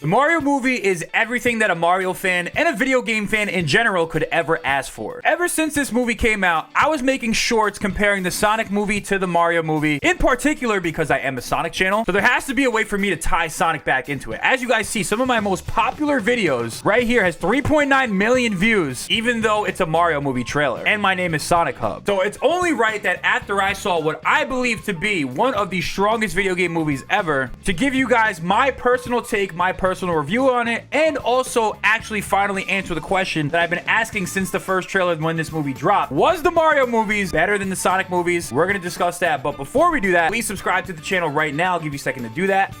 The Mario movie is everything that a Mario fan and a video game fan in general could ever ask for. Ever since this movie came out, I was making shorts comparing the Sonic movie to the Mario movie, in particular because I am a Sonic channel, so there has to be a way for me to tie Sonic back into it. As you guys see, some of my most popular videos right here has 3.9 million views, even though it's a Mario movie trailer, and my name is Sonic Hub. So it's only right that after I saw what I believe to be one of the strongest video game movies ever, to give you guys my personal take, my personal review on it, and also actually finally answer the question that I've been asking since the first trailer when this movie dropped. Was the Mario movies better than the Sonic movies? We're going to discuss that, but before we do that, please subscribe to the channel right now. I'll give you a second to do that.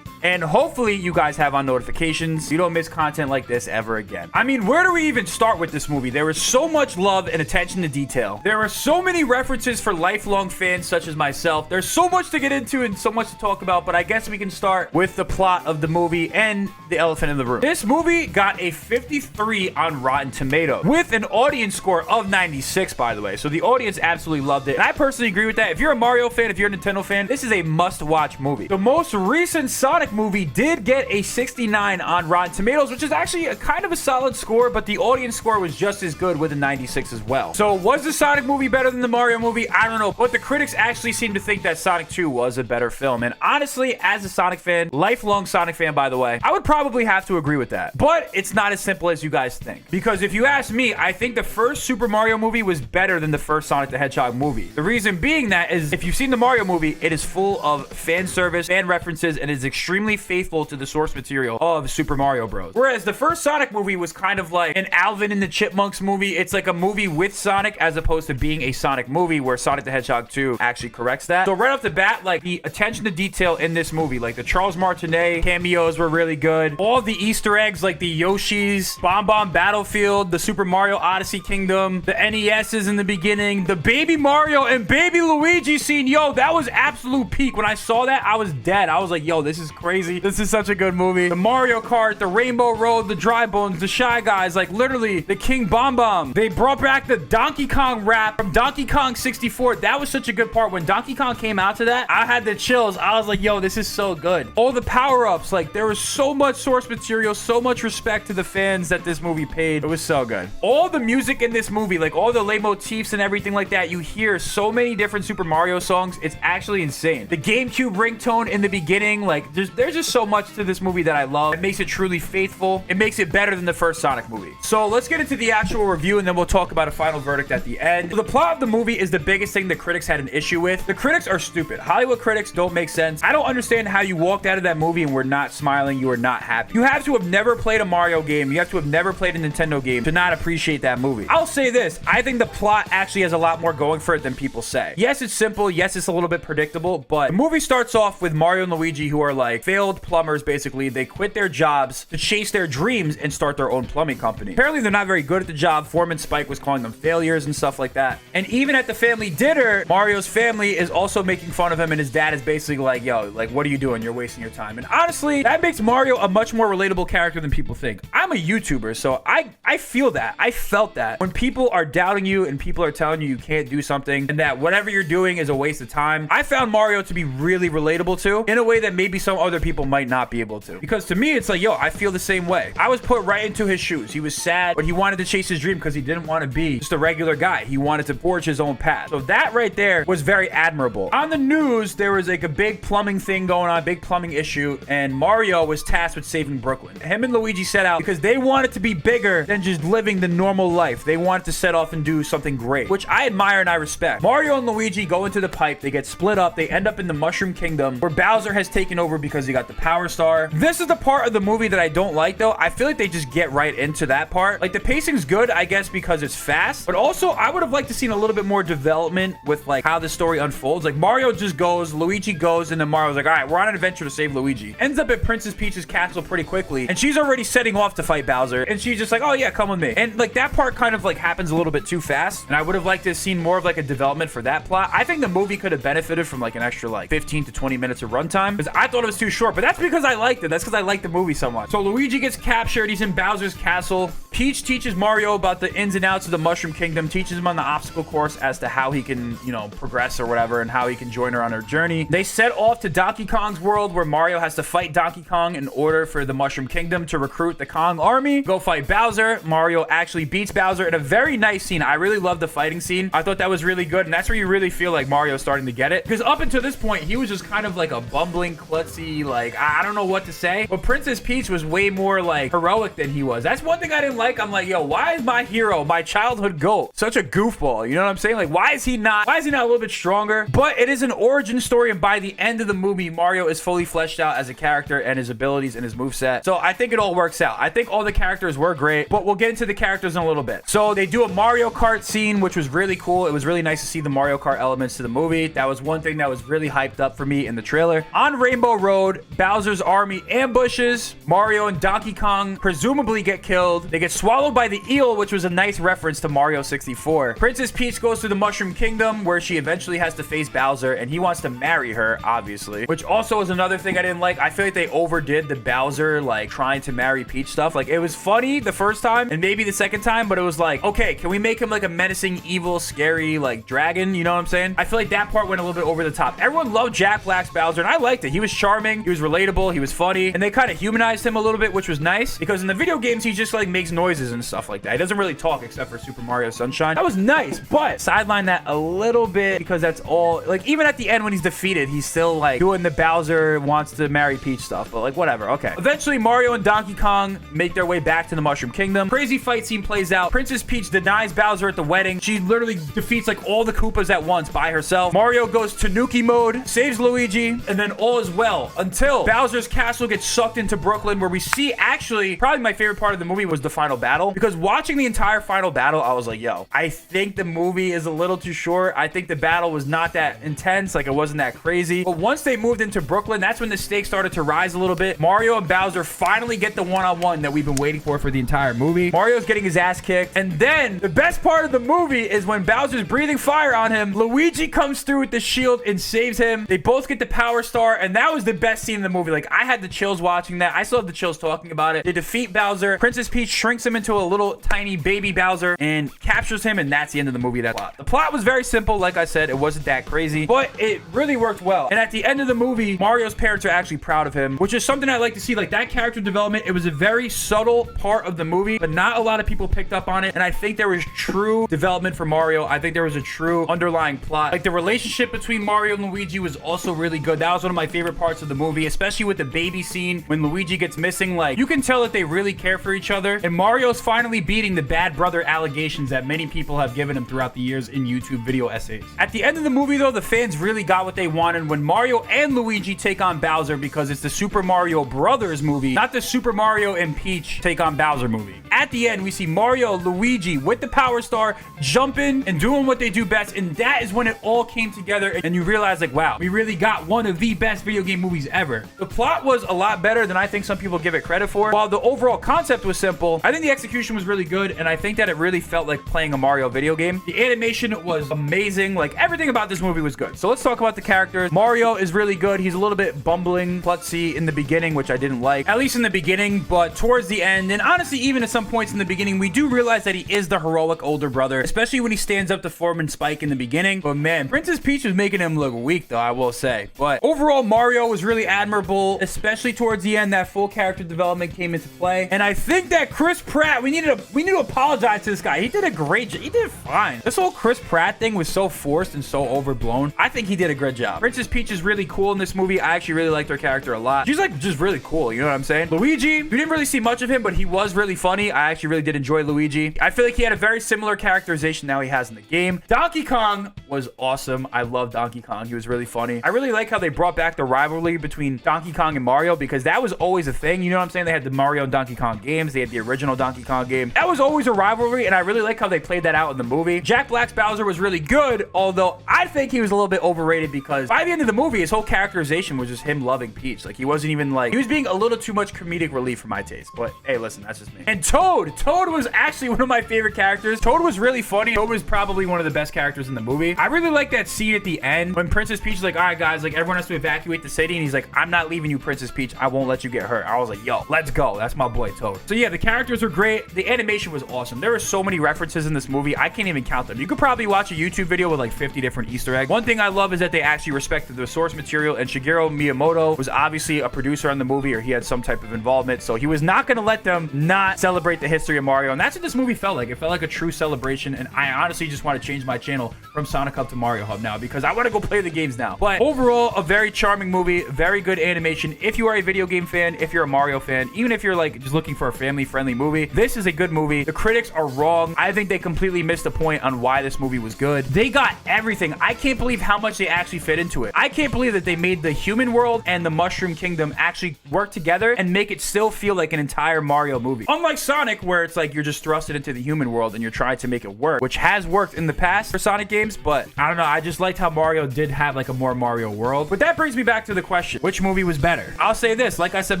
And hopefully you guys have on notifications so you don't miss content like this ever again. I mean, where do we even start with this movie? There is so much love and attention to detail. There are so many references for lifelong fans such as myself. There's so much to get into and so much to talk about, but I guess we can start with the plot of the movie and the elephant in the room. This movie got a 53 on Rotten Tomatoes with an audience score of 96, by the way. So the audience absolutely loved it. And I personally agree with that. If you're a Mario fan, if you're a Nintendo fan, this is a must-watch movie. The most recent Sonic movie did get a 69 on Rotten Tomatoes, which is actually a kind of a solid score, but the audience score was just as good with a 96 as well. So was the Sonic movie better than the Mario movie? I don't know, but the critics actually seem to think that Sonic 2 was a better film. And honestly, as a Sonic fan, lifelong Sonic fan by the way, I would probably have to agree with that. But it's not as simple as you guys think. Because if you ask me, I think the first Super Mario movie was better than the first Sonic the Hedgehog movie. The reason being that is if you've seen the Mario movie, it is full of fan service, fan references, and is extremely faithful to the source material of Super Mario Bros. Whereas the first Sonic movie was kind of like an Alvin and the Chipmunks movie. It's like a movie with Sonic as opposed to being a Sonic movie, where Sonic the Hedgehog 2 actually corrects that. So right off the bat, like the attention to detail in this movie, like the Charles Martinet cameos were really good. All the Easter eggs like the Yoshis, Bomb Bomb Battlefield, the Super Mario Odyssey Kingdom, the NES's in the beginning, the Baby Mario and Baby Luigi scene. Yo, that was absolute peak. When I saw that, I was dead. I was like, yo, this is crazy. This is such a good movie. The Mario Kart, the Rainbow Road, the Dry Bones, the Shy Guys, like literally the King Bomb Bomb. They brought back the Donkey Kong rap from Donkey Kong 64. That was such a good part. When Donkey Kong came out to that, I had the chills. I was like, yo, this is so good. All the power-ups, like there was so much source material, so much respect to the fans that this movie paid. It was so good. All the music in this movie, like all the leitmotifs and everything like that, you hear so many different Super Mario songs. It's actually insane. The GameCube ringtone in the beginning, like there's just so much to this movie that I love. It makes it truly faithful. It makes it better than the first Sonic movie. So let's get into the actual review and then we'll talk about a final verdict at the end. So the plot of the movie is the biggest thing the critics had an issue with. The critics are stupid. Hollywood critics don't make sense. I don't understand how you walked out of that movie and were not smiling. You were not happy. You have to have never played a Mario game. You have to have never played a Nintendo game to not appreciate that movie. I'll say this. I think the plot actually has a lot more going for it than people say. Yes, it's simple. Yes, it's a little bit predictable, but the movie starts off with Mario and Luigi, who are like failed plumbers basically. They quit their jobs to chase their dreams and start their own plumbing company. Apparently they're not very good at the job. Foreman Spike was calling them failures and stuff like that. And even at the family dinner, Mario's family is also making fun of him, and his dad is basically like, yo, like, what are you doing? You're wasting your time. And honestly, that makes Mario a much more relatable character than people think. I'm a YouTuber, so I feel that. I felt that. When people are doubting you and people are telling you you can't do something and that whatever you're doing is a waste of time, I found Mario to be really relatable to in a way that maybe some other people might not be able to. Because to me, it's like, yo, I feel the same way. I was put right into his shoes. He was sad, but he wanted to chase his dream because he didn't want to be just a regular guy. He wanted to forge his own path. So that right there was very admirable. On the news, there was like a big plumbing thing going on, big plumbing issue, and Mario was tasked with saving Brooklyn. Him and Luigi set out because they wanted to be bigger than just living the normal life. They wanted to set off and do something great, which I admire and I respect. Mario and Luigi go into the pipe. They get split up. They end up in the Mushroom Kingdom, where Bowser has taken over because he got the Power Star. This is the part of the movie that I don't like, though. I feel like they just get right into that part. Like, the pacing's good, I guess, because it's fast, but also I would have liked to seen a little bit more development with like how the story unfolds. Like, Mario just goes, Luigi goes, and then Mario's like, all right, we're on an adventure to save Luigi. Ends up at Princess Peach's castle pretty quickly, and she's already setting off to fight Bowser, and she's just like, oh yeah, come with me. And like that part kind of like happens a little bit too fast, and I would have liked to have seen more of like a development for that plot. I think the movie could have benefited from like an extra like 15 to 20 minutes of runtime, because I thought it was too short, but that's because I liked it. That's because I liked the movie so much. So Luigi gets captured. He's in Bowser's castle. Peach teaches Mario about the ins and outs of the Mushroom Kingdom, teaches him on the obstacle course as to how he can, you know, progress or whatever, and how he can join her on her journey. They set off to Donkey Kong's world, where Mario has to fight Donkey Kong in order for the Mushroom Kingdom to recruit the Kong army. Go fight Bowser. Mario actually beats Bowser in a very nice scene. I really love the fighting scene. I thought that was really good, and that's where you really feel like Mario's starting to get it, because up until this point, he was just kind of like a bumbling, klutzy, like, I don't know what to say, but Princess Peach was way more like heroic than he was. That's one thing I didn't like. I'm like, yo, why is my hero, my childhood goat, such a goofball? You know what I'm saying? Like, why is he not a little bit stronger? But it is an origin story, and by the end of the movie, Mario is fully fleshed out as a character and his abilities and his moveset. So I think it all works out. I think all the characters were great, but we'll get into the characters in a little bit. So they do a Mario Kart scene, which was really cool. It was really nice to see the Mario Kart elements to the movie. That was one thing that was really hyped up for me in the trailer. On Rainbow Road, Bowser's army ambushes Mario, and Donkey Kong presumably get killed. They get swallowed by the eel, which was a nice reference to Mario 64. Princess Peach goes to the Mushroom Kingdom, where she eventually has to face Bowser, and he wants to marry her, obviously, which also is another thing I didn't like. I feel like they overdid the Bowser, like, trying to marry Peach stuff. Like, it was funny the first time and maybe the second time, but it was like, okay, can we make him like a menacing, evil, scary, like, dragon? You know what I'm saying? I feel like that part went a little bit over the top. Everyone loved Jack Black's Bowser, and I liked it. He was charming, he was relatable, he was funny, and they kind of humanized him a little bit, which was nice, because in the video games, he just like makes noises and stuff like that. He doesn't really talk except for Super Mario Sunshine. That was nice, but sideline that a little bit, because that's all, like, even at the end when he's defeated, he's still like doing the Bowser wants to marry Peach stuff, but like, whatever. Okay. Eventually, Mario and Donkey Kong make their way back to the Mushroom Kingdom. Crazy fight scene plays out. Princess Peach denies Bowser at the wedding. She literally defeats like all the Koopas at once by herself. Mario goes Tanuki mode, saves Luigi, and then all is well until Bowser's castle gets sucked into Brooklyn, where we see, actually, probably my favorite part of the movie was the final battle, because watching the entire final battle, I was like, yo, I think the movie is a little too short. I think the battle was not that intense. Like, it wasn't that crazy. But once they moved into Brooklyn, that's when the stakes started to rise a little bit. Mario and Bowser finally get the one-on-one that we've been waiting for the entire movie. Mario's getting his ass kicked, and then the best part of the movie is when Bowser's breathing fire on him, Luigi comes through with the shield and saves him. They both get the power star, and that was the best scene in the movie. Like, I had the chills watching that. I still have the chills talking about it. They defeat Bowser. Princess Peach shrinks him into a little tiny baby Bowser and captures him, and that's the end of the movie. That plot. The plot was very simple. Like I said, it wasn't that crazy, but it really worked well. And at the end of the movie, Mario's parents are actually proud of him, which is something I like to see. Like, that character development, it was a very subtle part of the movie, but not a lot of people picked up on it. And I think there was true development for Mario. I think there was a true underlying plot. Like, the relationship between Mario and Luigi was also really good. That was one of my favorite parts of the movie, especially with the baby scene when Luigi gets missing. Like, you can tell that they really care for each other, and Mario's finally beating the bad brother allegations that many people have given him throughout the years in YouTube video essays. At the end of the movie, though, the fans really got what they wanted when Mario and Luigi take on Bowser, because it's the Super Mario Brothers movie, not the Super Mario and Peach take on Bowser movie. At the end, we see Mario, Luigi with the Power Star jumping and doing what they do best, and that is when it all came together, and you realize, like, wow, we really got one of the best video game movies ever. The plot was a lot better than I think some people give it credit for. While the overall concept was simple, I think the execution was really good, and I think that it really felt like playing a Mario video game. The animation was amazing. Like, everything about this movie was good. So let's talk about the characters. Mario is really good. He's a little bit bumbling, klutzy in the beginning, which I didn't like, at least in the beginning, but towards the end, and honestly, even at some points in the beginning, we do realize that he is the heroic older brother, especially when he stands up to Foreman Spike in the beginning. But man, Princess Peach was making him look weak, though, I will say. But overall, Mario was really admirable, especially towards the end. That full character development came into play, and I think that Chris Pratt, we need to apologize to this guy. He did a great job. He did fine. This whole Chris Pratt thing was so forced and so overblown. I think he did a great job. Princess Peach is really cool in this movie. I actually really liked her character a lot. She's like just really cool, you know what I'm saying? Luigi, we didn't really see much of him, but he was really funny. I actually really did enjoy Luigi. I feel like he had a very similar characterization now he has in the game. Donkey Kong was awesome. I love Donkey Kong. He was really funny. I really like how they brought back the rivalry between Donkey Kong and Mario, because that was always a thing, you know what I'm saying? They had the Mario and Donkey Kong games. They had the original Donkey Kong game. That was always a rivalry, and I really like how they played that out in the movie. Jack Black's Bowser was really good, although I think he was a little bit overrated, because by the end of the movie, his whole characterization was just him loving Peach. Like, he wasn't even like, he was being a little too much comedic relief for my taste. But hey, listen, that's just me. And Toad was actually one of my favorite characters. Toad was really funny. Toad was probably one of the best characters in the movie. I really like that scene at the end when Princess Peach is like, all right, guys, like, everyone has to evacuate the city, and he's like, I'm not leaving you, Princess Peach. I won't let you get hurt. I was like, yo, let's go. That's my boy Toad. So yeah, the characters were great. The animation was awesome. There were so many references in this movie. I can't even count them. You could probably watch a YouTube video with like 50 different Easter eggs. One thing I love is that they actually respected the source material, and Shigeru Miyamoto was obviously a producer on the movie, or he had some type of involvement, so he was not going to let them not celebrate the history of Mario, and that's what this movie felt like. It felt like a true celebration, and I honestly just want to change my channel from Sonic Hub to Mario Hub now because I want to go play the games now. But overall, a very charming movie, very good animation. If you are a video game fan, if you're a Mario fan, even if you're like just looking for a family-friendly movie, this is a good movie. The critics are wrong. I think they completely missed the point on why this movie was good. They got everything. I can't believe how much they actually fit into it. I can't believe that they made the human world and the Mushroom Kingdom actually work together and make it still feel like an entire Mario movie. Unlike Sonic, where it's like you're just thrusted into the human world and you're trying to make it work, which has worked in the past for Sonic games, but I don't know. I just liked how Mario did have like a more Mario world. But that brings me back to the question, which movie was better? I'll say this, like I said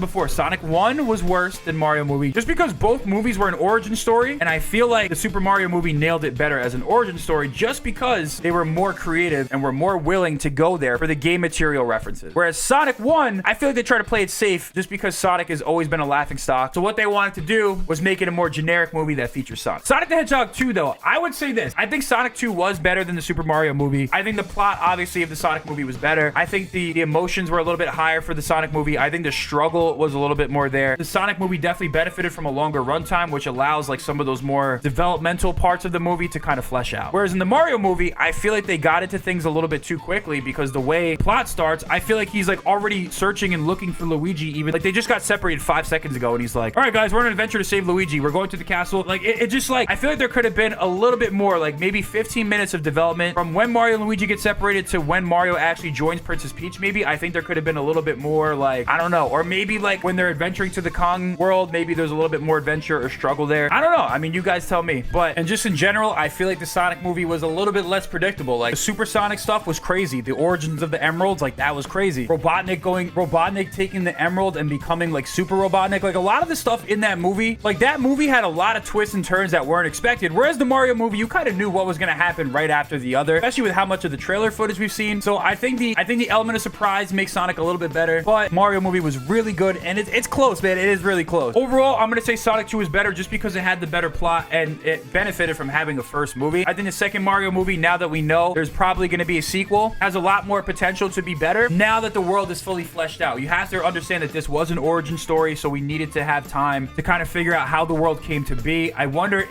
before, Sonic 1 was worse than Mario movie just because both movies were an origin story, and I feel like the Super Mario movie nailed it better as an origin story just because they were more creative and were more willing to go there for the game material references. Whereas Sonic 1, I feel like they try to play it safe just because Sonic has always been a laughingstock. So what they wanted to do was make it a more generic movie that features Sonic. Sonic the Hedgehog 2, though, I would say this. I think Sonic 2 was better than the Super Mario movie. I think the plot, obviously, of the Sonic movie was better. I think the emotions were a little bit higher for the Sonic movie. I think the struggle was a little bit more there. The Sonic movie definitely benefited from a longer runtime, which allows like some of those more developmental parts of the movie to kind of flesh out. Whereas in the Mario movie, I feel like they got into things a little bit too quickly because the way plot starts, I feel like he's like already searching and looking for Luigi. Even like they just got separated 5 seconds ago, and he's like, all right guys, we're on an adventure to save Luigi, we're going to the castle. Like it just like, I feel like there could have been a little bit more, like maybe 15 minutes of development from when Mario and Luigi get separated to when Mario actually joins Princess Peach. Maybe I think there could have been a little bit more, like, I don't know, or maybe like when they're adventuring to the Kong world, maybe there's a little bit more adventure or struggle there. I don't know. I mean, you guys tell me. But and just in general, I feel like the Sonic movie was a little bit less predictable. Like the Super Sonic stuff was crazy. The origins of the emeralds, like that was crazy. Robotnik taking the emerald and becoming like Super Robotnik. Like a lot of the stuff in that movie, like that movie had a lot of twists and turns that weren't expected. Whereas the Mario movie, you kind of knew what was going to happen right after the other, especially with how much of the trailer footage we've seen. So I think the element of surprise makes Sonic a little bit better. But Mario movie was really good, and it's close, man. It is really close. Overall, I'm going to say Sonic 2 is better just because it had the better plot and it benefited from having a first movie. I think the second Mario movie, now that we know there's probably going to be a sequel, has a lot more potential to be better now that the world is fully fleshed out. You have to understand that this was an origin story, so we needed to have time to kind of figure out how the world came to be. I wonder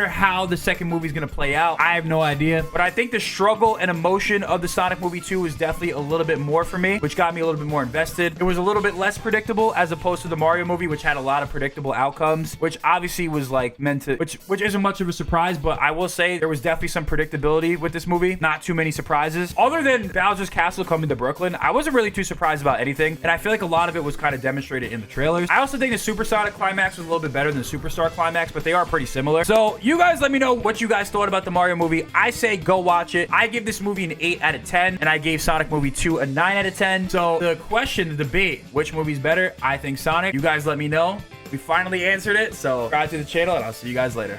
how the second movie is going to play out. I have no idea, but I think the struggle and emotion of the Sonic movie 2 was definitely a little bit more for me, which got me a little bit more invested. It was a little bit less predictable as opposed to the Mario movie, which had a lot of predictable outcomes, which obviously was like meant to, which isn't much of a surprise, but I will say there was definitely some predictability with this movie. Not too many surprises. Other than Bowser's Castle coming to Brooklyn, I wasn't really too surprised about anything, and I feel like a lot of it was kind of demonstrated in the trailers. I also think the Supersonic climax was a little bit better than the Superstar climax, but they are pretty similar. So you guys let me know what you guys thought about the Mario movie. I say go watch it. I give this movie an 8 out of 10, and I gave Sonic movie 2 a 9 out of 10. So the question, the debate, which movie's better? I think Sonic. You guys let me know. We finally answered it, so subscribe to the channel, and I'll see you guys later.